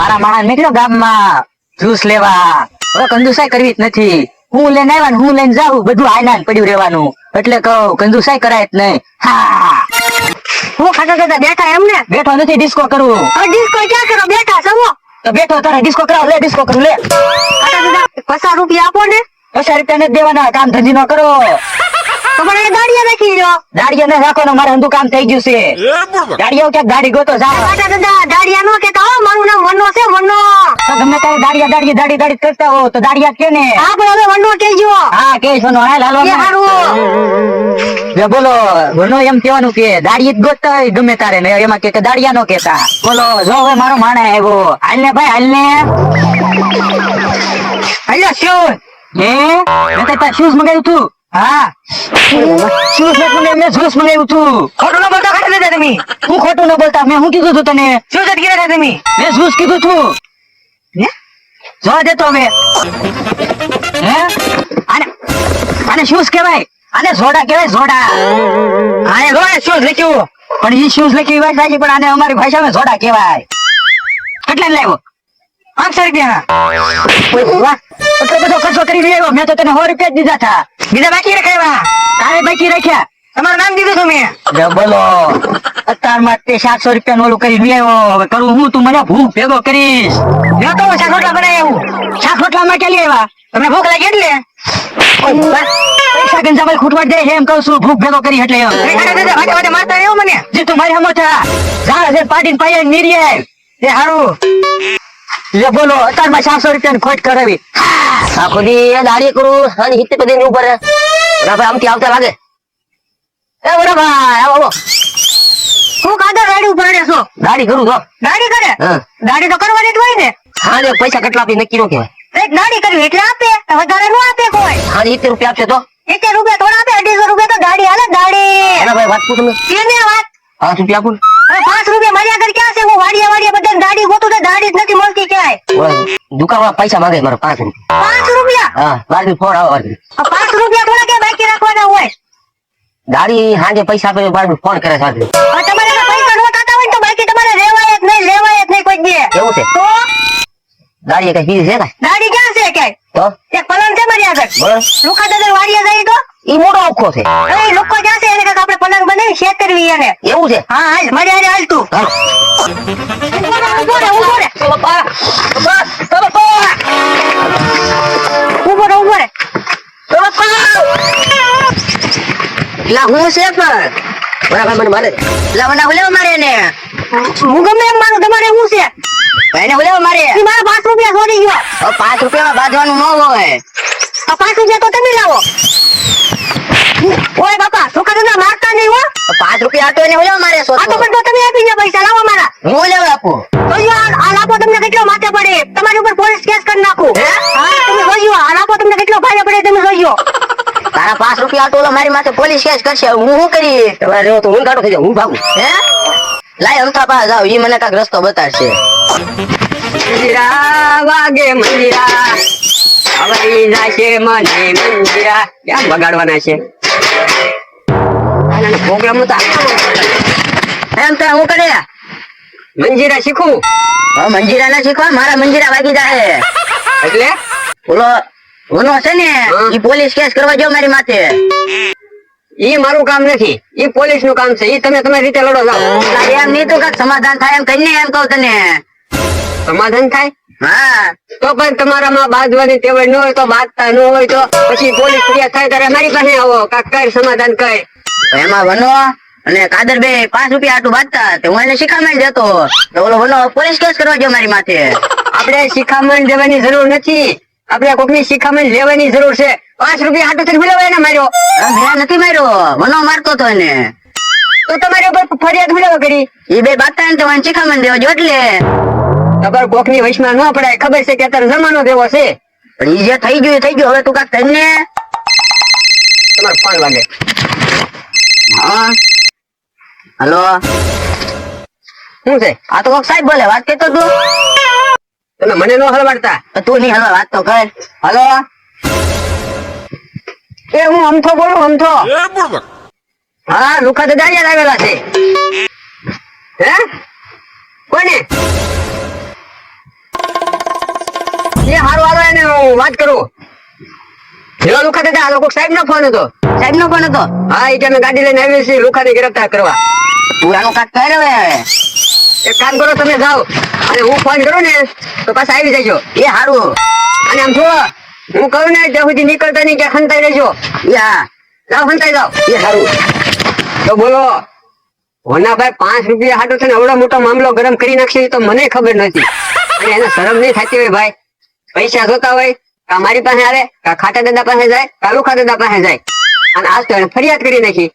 મારા માણસ નીકળ્યો ગામમાં જ્યુસ લેવા. હવે કંજુસાઈ કરવી જ નથી. હું લઈને આવ્યા ને હું લઈને જાઉં, બધું આયના પડ્યું રહેવાનું. એટલે કહું કંજુસાઈ કરાય જ નહીં. હા હું ખાતા ખાતા બેઠા એમ ને? બેઠો નથી, ડિસ્કો કરું. ડિસ્કો ક્યાં કરો? બેઠા સવો તો બેઠો તારે ડિસ્કો કરાવ. લે ડિસ્કો કરું લે. ખાતા ખાતા 50 રૂપિયા આપો ને. 50 રૂપિયા નથી દેવાના, કામ ધંધી નો કરો. તો મને દાડિયા રાખી લો. દાડિયા ને રાખો ને, મારે અંધું કામ થઈ ગયું છે. દાડિયા ક્યાંક દાડી ગોતો જા. ખાતા ખાતા દાડિયા નો કેતા હો, મારું નામ વનો છે, વનો. તો ગમે તારે દાડિયા દાડિયા દાડી દાડી કરતા હો તો દાડિયા કે ને. હા પણ હવે વનો કહેજો. હા કે સોનો હાલ હાલો એ હારું. બોલો વનો એમ કેવાનું કે દાડી જ ગોતતા હોય ગમે તારે ને એમાં કે દાડિયા નો કેતા. બોલો જો હવે મારો માણે આવ્યો. હાલ ને ભાઈ હાલ ને. હાલ્યો શું હે મેં તાર શૂઝ મંગાવ્યું તું. હા શૂઝ નથી મંગાવ્યું, મેં જ્યુસ મંગાવ્યું તું. ખોટું ન બોલતા ખાતા ખાતા તમે. હું ખોટું ન બોલતા, મેં શું કીધું તું તને? શું જ કીધા હતા તમે? મેં જ્યુસ કીધું તું. હે? જોવા દે તો હવે. હે આને આને શૂઝ કહેવાય, આને જોડા કહેવાય, જોડા. આને રોય શું લખ્યું? પણ ઈ શૂઝ લખી વાત સાચી, પણ આને અમારી ભાષામાં જોડા કહેવાય. કેટલા લાવ્યો? 500 રૂપિયા. વાહ, એટલો બધો ખર્ચો કરી રહ્યો. મેં તો તને 100 રૂપિયા જ દીધા હતા. બીજા બાકી રખાવ્યા. તારે બાકી રાખ્યા. તમારું નામ દીધું તમે. બોલો અત્યારમાં તે 700 રૂપિયા ઓલું કરી આવ્યો. હવે કરું હું, તું મને ભૂખ ભેગો કરીશ. જો તો શાક રોટલા બનાવ્યા એવું. શાક રોટલામાં કે લેવા તમને ભૂખ લાગી એટલે પૈસા ગંજાભાઈ ખૂટવા જાય એમ કહું છું. ભૂખ ભેગો કરી એટલે એમ. વાટે વાટે મારતા રહ્યો મને. જે તું મારી હમો થા જા જે પાડીને પાયે નીરી આવ. એ હારું. લે બોલો અત્યારમાં 700 રૂપિયાની ખોટ કરાવી. આખો દી દાડી કરું અને હિતે પદી ઉપર બરાબર આમથી આવતા લાગે. એ બરાબર આવો હું કાદર ગાડી ઉપર પડે છો. દાડી કરું તો ગાડી કરે? હા. ગાડી તો કરવાની જ હોય ને. હા ને પૈસા કેટલા આપી નક્કી નો કહેવાય. એક ગાડી કરવી એટલે આપે, વધારે નો આપે કોઈ. હા 70 રૂપિયા આપશે તો 1 રૂપિયા થોડા આપે, 250 રૂપિયા તો ગાડી હાલે ગાડી. એના ભાઈ વાત પૂછ તમે કેને વાત? 5 રૂપિયા આપું. અરે 5 રૂપિયા મારી આગળ ક્યાં છે? હું વાડિયા વાડિયા બધાને ગાડી ગોતું તો ગાડી જ નથી મળતી ક્યાંય. દુકાનમાં પૈસા માંગે મારો 5 રૂપિયા. 5 રૂપિયા? હા વારથી ફોન આવો વારથી 5 રૂપિયા થોડા કે બાકી રાખવાના હોય. દાડી હાજે પૈસા આપે વારથી ફોન કરે સાથે. તમારે તો પૈસા નો થતા હોય ને તો બાકી તમારે લેવાય જ નહીં, લેવાય જ નહીં કોઈ દે. એવું છે? તો દાડી કઈ બીજી છે કાંઈ? ગાડી ક્યાં છે ક્યાંય? તો એક પલંગ છે મારી આગળ. બસ લુખા દાદા વાડિયા જાય તો ઈ મોટો ઓખો છે. એ લોકો ક્યાં છે? એને કાંઈક આપણે પલંગ બનાવી શેક કરવી એને. એવું છે? હા હાલ મારી હારે હાલ તું. હાલો. ઉભો રહે, ઉભો રહે. ઉભો રહે, ઉભો રહે. લા હું છે પણ બરાબર મને મારે લા મને ઉલેવ મારે ને. હું ગમે એમ મારું, તમારે શું છે? ભાઈને ઉલેવ મારે. ઈ મારા 5 રૂપિયા છોડી ગયો. 5 રૂપિયામાં બાંધવાનું ન હોય. આ 5 રૂપિયા તો તમે લાવો. ઓય બાપા છોકરા દાદા મારતા નહીં હો. 5 રૂપિયા હતો એને ઉલેવ મારે. આ તો પણ તો તમે આપી દો પૈસા, લાવો મારા. હું ઉલેવ આપું. તો આ લાપો તમને કેટલો માથે પડે, તમારી ઉપર પોલીસ કેસ કરી નાખું. હા તમે જોજો, આ લાપો તમને કેટલો ભારે પડે તમે જોજો. તારા 5 રૂપિયા હતો મારી માથે પોલીસ કેસ કરશે. હું શું કરી તમારે રહ્યો તો હું કાઢો થઈ જાઉં, હું ભાગું. હે લાય અમથા પાસે જાવ, ઈ મને કાંઈક રસ્તો બતાડશે. મંજીરા વાગે મંજીરા આવડી જાશે મને મંજીરા. ક્યાં બગાડવાના છે પ્રોગ્રામ નતા એમ તો હું કરે મંજીરા શીખું. મંજીરા ના શીખવા, મારા મંજીરા વાગી જાય. એટલે બોલો ઓનો છે ને ઈ પોલીસ કેસ કરવા જો મારી માથે. ઈ મારું કામ નથી, ઈ પોલીસ નું કામ છે. ઈ તમે તમારી રીતે લડો જાઓ. એમ નહીં તો કાંઈક સમાધાન થાય એમ કહીને એમ કહું તને. સમાધાન થાય હા તો પણ તમારામાં બાંધવાની ટેવ ન હોય તો બાંધતા ન હોય તો પછી પોલીસ ફરિયાદ થાય ત્યારે મારી પાસે આવો, કાંઈક કઈ સમાધાન કઈ. એમાં વનો અને કાદર બે 5 રૂપિયા આટલું બાંધતા તો હું એને શિખામણ દેતો તો ઓલો વનો પોલીસ કેસ કરવા જો મારી માથે. આપણે શિખામણ દેવાની જરૂર નથી, આપણે કોકની શિખામણ લેવાની જરૂર છે. 5 રૂપિયા હાટો થી બોલાવાય ને માર્યો. મેં નથી માર્યો, વનો મારતો તો એને. તો તમારી ઉપર ફરિયાદ બોલાવા કરી. એ બે બાંધતા ને તો મને શિખામણ દેવા જો એટલે. ખબર કોકની વશમાં ન પડાય, ખબર છે કે અત્યારે જમાનો દેવો છે. પણ ઈ જે થઈ ગયું એ થઈ ગયું, હવે તું કાંઈક કરીને. તમારો ફોન વાગે. હા હલો શું છે? આ તો કોક સાહેબ બોલે, વાત કેતો તું. તમે મને ન હલવાડતા. તું નહીં હલવા, વાત તો કર. હલો એ હું અમથો બોલું, અમથો. હા લુખા દાદા યાદ આવેલા છે. હે કોને? એ હારું હાલો એને હું વાત કરું. હેલો લુખા દાદા, આ લોકો સાહેબ નો ફોન હતો. સાહેબ નો પણ હતો. હા, એ કે અમે ગાડી લઈને આવીએ છીએ લુખાને ગિરફ્તાર કરવા. પુરાનો કાક કરે હવે. એક કામ કરો, તમે જાઓ અને હું ફોન કરું ને તો પાછા આવી જજો. એ હારું. અને આમ જો હું કહું ને ત્યાં સુધી નીકળતા નહીં, ત્યાં ખંતાઈ રહેજો. યા જાઓ, ખંતાઈ જાઓ. એ હારું. તો બોલો વનાભાઈ 5 રૂપિયા હાટો છે ને આવડો મોટો મામલો ગરમ કરી નાખશે એ તો મને ખબર નથી. અને એને શરમ નહીં થતી હોય ભાઈ. પૈસા જોતા હોય કા મારી પાસે આવે, કા ખાટા દાદા પાસે જાય, કા લુખા દાદા પાસે જાય. અને આજ તો એને ફરિયાદ કરી નાખી.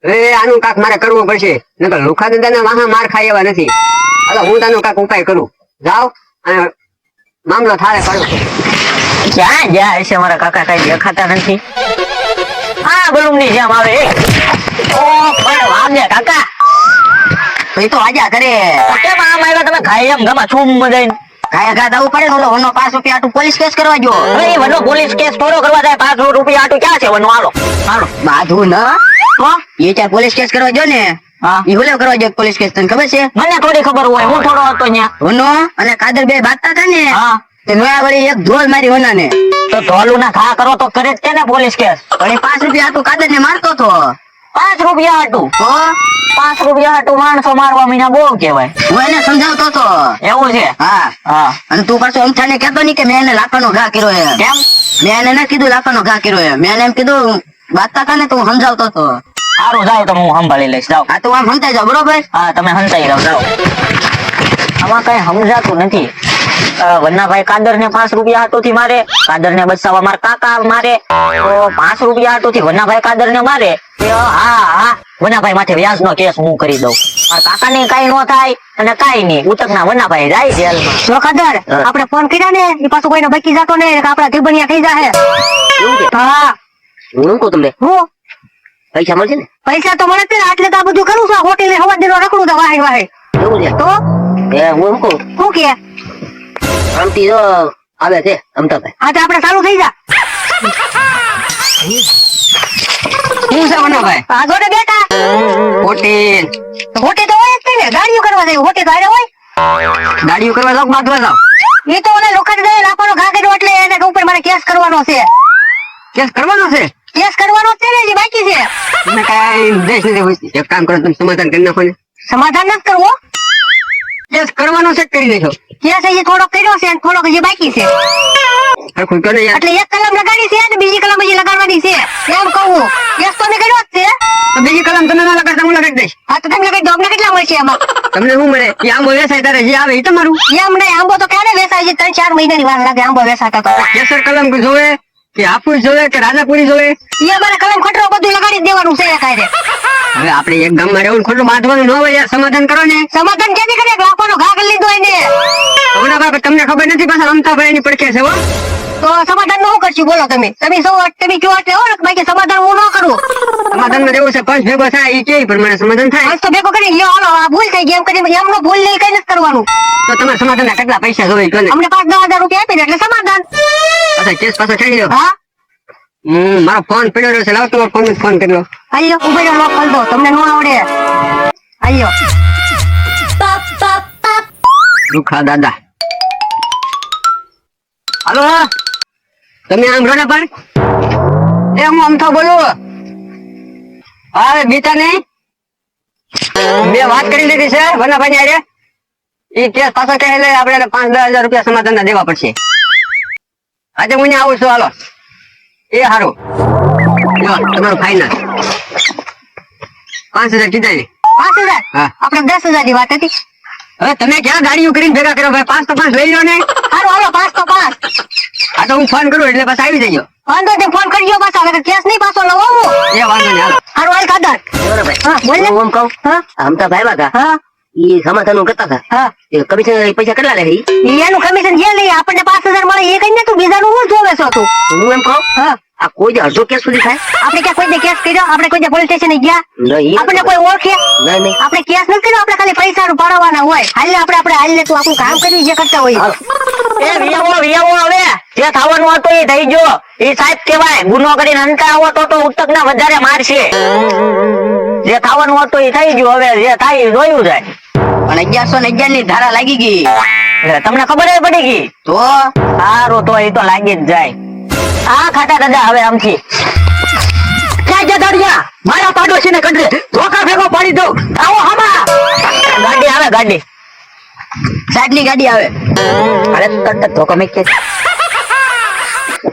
હવે આનું કાક મારે કરવું પડશે, નકર લુખા દાદાના વાહા માર ખાય એવા નથી. હાલો હું તાનો કાક ઉપાય કરું. જાઓ અને મામલો થાળે પાડો. ક્યાં ગયા હશે મારા કાકા? કઈ દેખાતા નથી. હા બલૂમ ની જેમ આવે. ઓ પણ વાગે કાકા. તો એ તો આજા કરે. કેમ આમ આવ્યા તમે? ખાઈ એમ ગમા છું મજાઈને. ખાયા ઘા દવું પડે. ઓલો વનો 5 રૂપિયા આટું પોલીસ કેસ કરવા જો. એ વનો પોલીસ કેસ થોડો કરવા જાય. 5 રૂપિયા આટું ક્યાં છે વનો? હાલો હાલો. બાધું ન એ ચાર પોલીસ કેસ કરવા જો ને. હા ઈ હુલે કરવા જો પોલીસ કેસ. તને ખબર છે? મને થોડી ખબર હોય. હું થોડો હતો ન્યા. વનો અને કાદર બે બાતતા હતા ને. હા તે નોયા વળી એક ધોલ મારી વનાને. તો ધોલું ના ઘા કરો તો કરે જ કે ને પોલીસ કેસ. વળી 5 રૂપિયા આટું કાદર ને મારતો તો. 5 રૂપિયા આટું? તો 5 રૂપિયા આટું માણસો મારવા મહિના બહુ કહેવાય. હું એને સમજાવતો તો. એવું છે? હા હા. અને તું પાછો અમથાને કહેતો નહીં કે મેં એને લાખાનો ઘા કર્યો એમ. કેમ? મેં એને ના કીધું લાખાનો ઘા કર્યો એમ. મેં એને એમ કીધું બાતતા હતા ને તો હું સમજાવતો તો. સારું જાઓ તમે, હું સંભાળી લઈશ. જાઓ. હા તો આમ સમજાઈ જાઓ બરોબર. હા તમે સમજાઈ જાઓ. જાઓ. આમાં કઈ સમજાતું નથી. વન્નાભાઈ કાદર ને 5 રૂપિયા હાટુથી મારે, કાદર ને બચાવવા મારા કાકા મારે. તો 5 રૂપિયા હાટુથી વન્નાભાઈ કાદર ને મારે. હા હા વન્નાભાઈ માથે વ્યાજ નો કેસ હું કરી દઉં. મારા કાકા ને કઈ નો થાય અને કઈ નહીં. ઉતક ના વન્નાભાઈ જાય જેલમાં. જો કાદર આપણે ફોન કર્યા ને એ પાછું કોઈને બાકી જાતો ને આપડા ધીબણિયા થઈ જાહે. હા હું કહું તમને હું પૈસા મળશે ને? પૈસા તો મળે જ ને. એટલે તો આ બધું કરું છું. હોટેલ હવા દેનો રખડું તો વાહે વાહે. એવું છે? તો એ હું એમ કહું શું કે આમથી જો આવે છે અમતાભાઈ. હા તો આપણે ચાલુ થઈ જા. શું છે વનાભાઈ? આ જોડે બેટા હોટેલ હોટે તો હોય જ તે ને. ગાડીઓ કરવા જાય. હોટે તો હારે હોય. દાડીઓ કરવા જાવ બાંધવા જાવ? એ તો ઓલા લોખંડ દે લાખોનો ઘા કર્યો એટલે એને ઉપર મારે કેસ કરવાનો છે. કેસ કરવાનો છે? કેસ કરવાનો છે ને, જે બાકી છે. તમે કઈ દેશ નથી પૂછતી. એક કામ કરો, તમે સમાધાન કરી નાખો ને. સમાધાન નથી કરવો. કેસ કરવાનો છે કરી દેજો. કેસ હજી થોડો કર્યો છે અને થોડોક હજી બાકી છે. હરખું કરો યાર. એટલે એક કલમ લગાડી છે અને બીજી કલમ હજી લગાડવાની છે. એમ કહું. કેસ તો મેં કર્યો જ છે. તો બીજી કલમ તમે ના લગાડતા હું લગાડી દઈશ. હા તો તમે લગાડી દો. અમને કેટલા મળશે એમાં? તમને શું મળે? એ આંબો વેચાય તારે જે આવે એ તમારું. એમ નહીં. આંબો તો ક્યારે વેચાય છે? 3-4 મહિનાની વાર લાગે આંબો વેચાતા તો. કેસર કલમ જોવે કે હાફૂસ જોવે કે રાજાપુરી જોવે? એ અમારે કલમ ખટરો બધું લગાડી જ દેવાનું છે કાયદે. હવે આપણે એક ગામમાં રહેવું ખોટું બાંધવાનું ન હોય યાર. સમાધાન કરો ને. સમાધાન ક્યાંથી કરે? લાખોનો ઘા કરી લીધો એને. ઓલા બાપા તમને ખબર નથી પાછા અમતાભાઈ ની પડખે છે હો. તો સમાધાન નું શું કરશું બોલો તમે? તમે સૌ તમે કયો એટલે હો બાકી સમાધાન હું ન કરું. સમાધાન માં રહેવું છે પંચ ભેગો થાય એ કે પ્રમાણે સમાધાન થાય. આજ તો ભેગો કરી લ્યો. હાલો આ ભૂલ થઈ ગઈ એમ કરીને એમનો ભૂલ નહીં કઈ નથી કરવાનું. તો તમારે સમાધાન ના કેટલા પૈસા જોવે એ કહો ને. અમને 5-10 હજાર રૂપિયા આપી દે એટલે સમાધાન. પાછા કેસ પાછો થઈ ગયો. હા મારો ફોન પડ્યો રહ્યો છે. લાવ તમારો ફોન કરી લો. હાલ્યો ઉભો રહ્યો. લોક ખોલ દો. તમને ન આવડે. હાલ્યો રૂખા દાદા. હાલો તમે આમ રોડા પર એ હું અમથો બોલું. હા બીતા નહીં. મેં વાત કરી લીધી છે વનાભાઈ ની હારે. એ કેસ પાછો કે એટલે આપણે 5-10 હજાર રૂપિયા સમાધાન ના દેવા પડશે. આજે હું આવું છું. હાલો એ હારું જો તમારું ફાઈનલ 5000 કીધા ને. 5000? હા. આપણે 10,000 ની વાત હતી. હવે તમે ક્યાં ગાડીઓ કરીને ભેગા કર્યો ભાઈ? 5 તો 5 લઈ લો ને. હારું હાલો 5 તો 5. આ તો હું ફોન કરું એટલે પાછા આવી જજો. વાંધો નહીં. ફોન કરજો પાછા. હવે કેસ નહીં પાછો લવો હું. એ વાંધો નહીં. હાલો હારું હાલ કાદર. હા બોલ ને. હું એમ કહું હા અમતાભાઈ આવ્યા હતા. હા ઈ સમાધાન કરતા હતા. હા કમિશન પૈસા કેટલા લે? એનું કમિશન જે લઈએ આપણને 5,000 મળે એ કઈ ને. તું બીજાનું હું જોવે છો તું? હું એમ કહું હા આ કોઈ દે અડધો કેસ સુધી થાય? આપણે ક્યાં કોઈ કેસ કર્યો? આપણે કોઈ પોલીસ સ્ટેશન ગયા? નહીં આપણને કોઈ ઓળખે? નહીં. આપણે કેસ નથી કર્યો. આપણે ખાલી પૈસા પાડવાના હોય. હાલ આપણે હાલ તું આપણું કામ કરી જે કરતા હોય. એ વિયાવો હવે જે થવાનું હતું એ થઈ ગયો. એ સાહેબ કેવાય ગુનો કરીને અંતા આવો તો ઉતક ના વધારે મારશે. જે થવાનું હતું એ થઈ ગયું. હવે જે થાય એ જોયું જાય. પણ 1111 ની ધારા લાગી ગઈ. એટલે તમને ખબર જ પડી ગઈ તો સારું, તો એ તો લાગી જ જાય. આ ખાટા દાદા હવે આમથી ક્યાં ગયા દાડિયા? મારા પાડોશીને કંડે ધોકા ભેગો પાડી દઉં. આવો હામા. ગાડી આવે, ગાડી સાઈડની ગાડી આવે. અરે તરત ધોકો મેકે.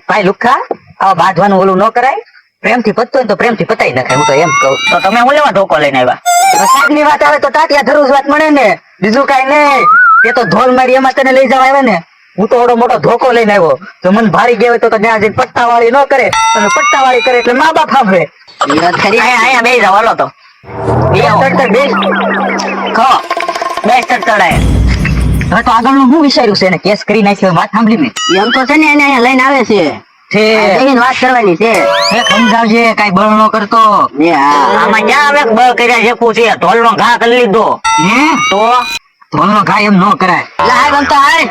ભાઈ લુખા, આવા બાંધવાનું ઓલું ન કરાય. પ્રેમથી પતતું હોય તો પ્રેમથી પતાઈ નખાય. હું તો એમ કહું. તો તમે હું લેવા ધોકો લઈને આવ્યા? સાહેબની વાત આવે તો તાત્યા ધરુજ વાત મળે ને, બીજું કઈ નહીં. એ તો ધોલ મારી એમાં તને લઈ જવા આવ્યા ને. હું તો ઓડો મોટો ધોકો લઈને આવ્યો. તો મને ભારી ગયા હોય તો ત્યાં જઈને પટ્ટાવાળી ન કરે, અને પટ્ટાવાળી કરે એટલે મા બાપ સાંભળે. અહીંયા બે જાવ, હાલો તો હવે તો આગળનું શું વિચાર્યું છે? એને કેસ કરી નાખ્યો, વાત સાંભળી મેં. એમ તો છે ને, એને અહીંયા લઈને આવે છે, વાત કરવાની છે. સમજાવજે, કઈ બળ નો કરતો. આમાં ક્યાં હવે બળ કર્યા છે? છે ઢોલ નો ઘા કરી લીધો. હે તો ઢોલ નો ઘા એમ ન કરાય. લાય બનતા હાય,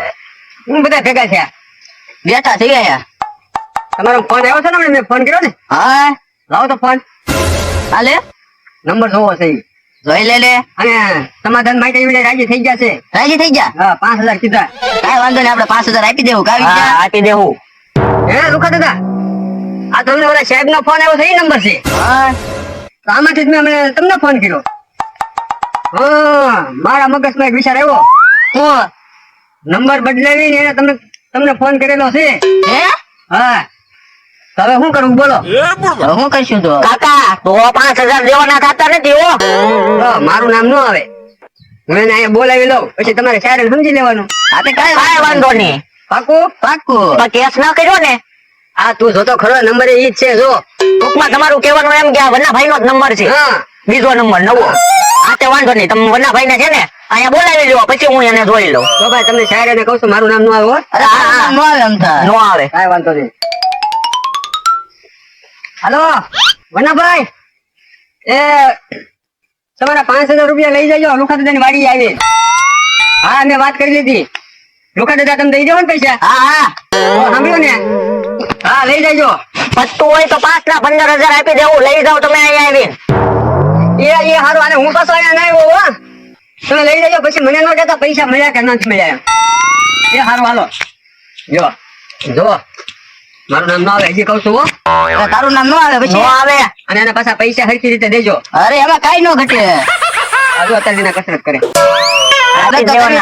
હું બધા ભેગા થયા, બેઠા થઈ ગયા. તમારો ફોન આવ્યો છે ને? મેં ફોન કર્યો ને. હા, લાવો તો ફોન. હાલે નંબર જોવો છે, જોઈ લે. અને સમાધાન માટે એવડે રાજી થઈ ગયા છે. રાજી થઈ ગયા? હા, 5000 કીધા. કાઈ વાંધો નહીં, આપણે 5000 આપી દેવું. આપી દેવું. હે લુખા દાદા, આ તમને ઓલા સાહેબ નો ફોન આવ્યો છે, એ નંબર છે. હા, તો આમાંથી જ મેં તમને ફોન કર્યો. હા, મારા મગજમાં એક વિચાર આવ્યો. નંબર બદલાવીને એને તમને ફોન કરેલો છે. હે? હા, તો હવે શું કરવું બોલો? શું કરશું તો? કાકા, તો 5000 દેવાના ખાતા નથી હો. મારું નામ ન આવે. હું એને અહીંયા બોલાવી લઉં, પછી તમારે સાહેબ સમજી લેવાનું. કઈ વાંધો નહીં. પાકું? પાકું. કેસ ના કર્યો ને? આ તું જોતો ખરો, નંબર ઈ જ છે. જો ટૂંકમાં તમારું કહેવાનું એમ કે આ વન્નાભાઈ નો જ નંબર છે. બીજો નંબર નવો. આ તે વાંધો નહીં, તમે વન્નાભાઈ ને છે ને અહીંયા બોલાવી લો, પછી હું એને જોઈ લઉં. તો ભાઈ તમને સાહેબ ને કહું છું, મારું નામ ન આવે. ન આવે એમ થાય. ન આવે, કઈ વાંધો નહીં. હાલો વન્નાભાઈ, એ તમારા 5000 રૂપિયા લઈ જજો. લુખા દાદા ની વાડી આવી. હા, મેં વાત કરી લીધી. લુખા દાદા તમે દઈ દો ને પૈસા? હા, સાંભળ્યો ને? હા, લઈ જજો. પત્તું હોય તો 5 ના 15000 આપી દેવું. લઈ જાઓ તમે અહીંયા આવીને. એ હારું. અને હું પાછો અહીંયા ના આવ્યો. તમે લઈ જજો, પછી મને ન કહેતા પૈસા મળ્યા કે નથી મળ્યા. એ હારું, હાલો. જો મારું નામ ન આવે, હજી કઉ છું. તારું નામ ન આવે, પછી આવે. અને એના પાછા પૈસા હરખી રીતે દેજો. અરે એમાં કઈ ન ઘટે. હજુ અત્યારે કસરત કરે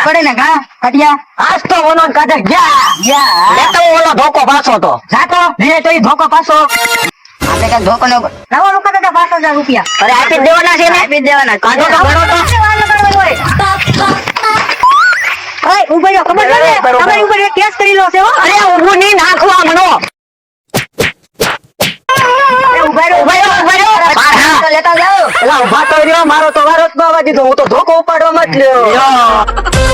પડે ને. કા કટિયા આજ તો ઓનો કાઢે ગયા. લેતો ઓલો ધોકો પાછો તો જાતો લે, તો ઈ ધોકો પાછો. આપણે કઈ ધોકો ન લાવો. લુખા દાદા 5000 રૂપિયા. અરે આપી દેવાના છે ને? આપી દેવાના. કાઢો તો ભરો તો. ઓય ઉભો રહ્યો, ખબર છે તમારી ઉપર એક કેસ કરી લો છે હો. અરે ઊભું નહીં, નાખવા મનો. લેતા જાઓ. એલા ઉભા તો રહ્યો, મારો તો વારો જ ન આવવા દીધો. હું તો ધોકો ઉપાડવા મત લ્યો.